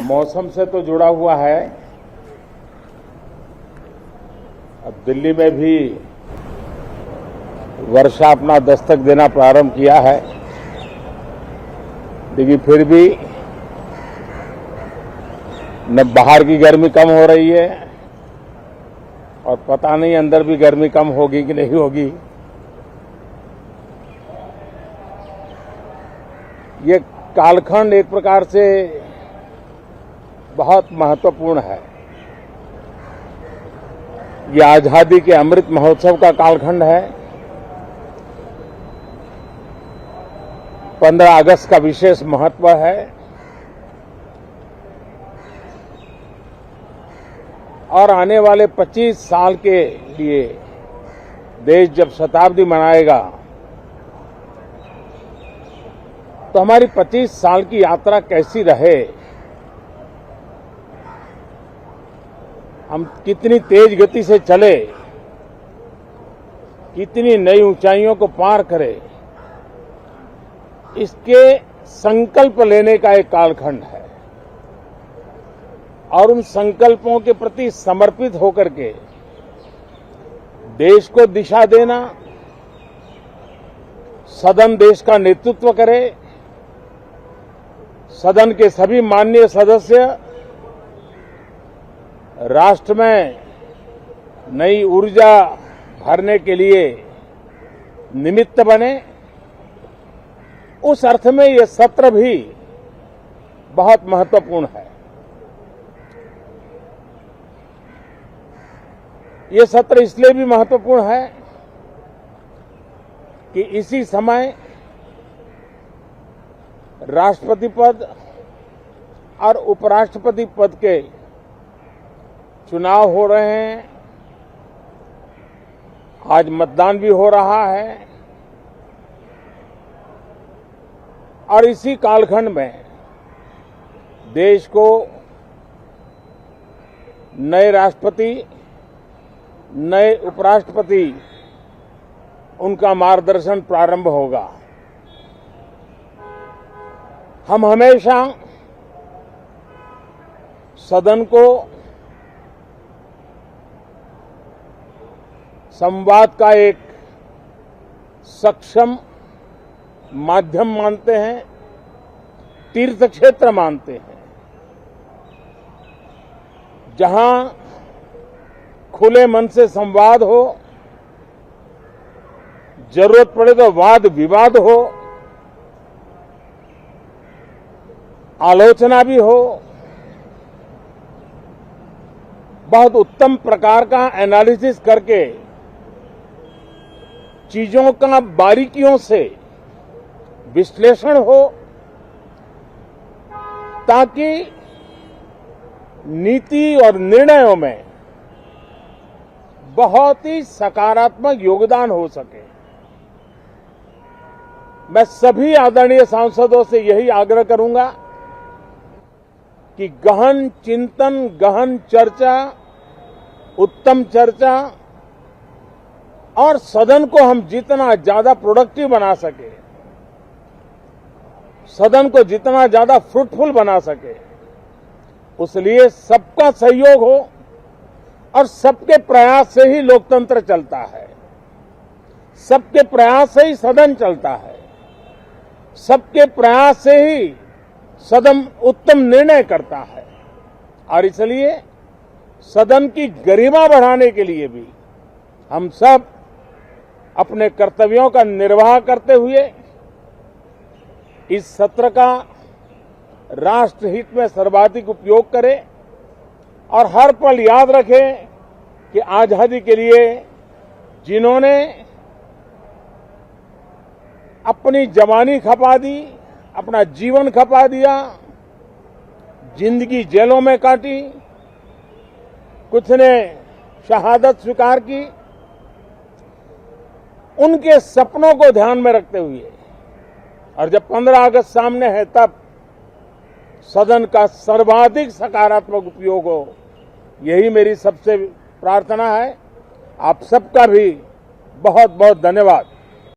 मौसम से तो जुड़ा हुआ है। अब दिल्ली में भी वर्षा अपना दस्तक देना प्रारंभ किया है, लेकिन फिर भी न बाहर की गर्मी कम हो रही है और पता नहीं अंदर भी गर्मी कम होगी कि नहीं होगी। ये कालखंड एक प्रकार से बहुत महत्वपूर्ण है। ये आजादी के अमृत महोत्सव का कालखंड है। 15 अगस्त का विशेष महत्व है और आने वाले 25 साल के लिए देश जब शताब्दी मनाएगा तो हमारी 25 साल की यात्रा कैसी रहे, हम कितनी तेज गति से चले, कितनी नई ऊंचाइयों को पार करें, इसके संकल्प लेने का एक कालखंड है और उन संकल्पों के प्रति समर्पित होकर के देश को दिशा देना, सदन देश का नेतृत्व करे, सदन के सभी माननीय सदस्य राष्ट्र में नई ऊर्जा भरने के लिए निमित्त बने, उस अर्थ में ये सत्र भी बहुत महत्वपूर्ण है। ये सत्र इसलिए भी महत्वपूर्ण है कि इसी समय राष्ट्रपति पद और उपराष्ट्रपति पद के चुनाव हो रहे हैं। आज मतदान भी हो रहा है और इसी कालखंड में देश को नए राष्ट्रपति, नए उपराष्ट्रपति, उनका मार्गदर्शन प्रारंभ होगा। हम हमेशा सदन को संवाद का एक सक्षम माध्यम मानते हैं, तीर्थ क्षेत्र मानते हैं, जहां खुले मन से संवाद हो, जरूरत पड़े तो वाद विवाद हो, आलोचना भी हो, बहुत उत्तम प्रकार का एनालिसिस करके चीजों का बारीकियों से विश्लेषण हो, ताकि नीति और निर्णयों में बहुत ही सकारात्मक योगदान हो सके। मैं सभी आदरणीय सांसदों से यही आग्रह करूंगा कि गहन चिंतन, गहन चर्चा, उत्तम चर्चा और सदन को हम जितना ज्यादा प्रोडक्टिव बना सके, सदन को जितना ज्यादा फ्रूटफुल बना सके, उसलिए सबका सहयोग हो और सबके प्रयास से ही लोकतंत्र चलता है, सबके प्रयास से ही सदन चलता है, सबके प्रयास से ही सदन उत्तम निर्णय करता है। और इसलिए सदन की गरिमा बढ़ाने के लिए भी हम सब अपने कर्तव्यों का निर्वाह करते हुए इस सत्र का राष्ट्रहित में सर्वाधिक उपयोग करें और हर पल याद रखें कि आजादी के लिए जिन्होंने अपनी जवानी खपा दी, अपना जीवन खपा दिया, जिंदगी जेलों में काटी, कुछ ने शहादत स्वीकार की, उनके सपनों को ध्यान में रखते हुए और जब 15 अगस्त सामने है तब सदन का सर्वाधिक सकारात्मक उपयोग हो, यही मेरी सबसे प्रार्थना है। आप सबका भी बहुत बहुत धन्यवाद।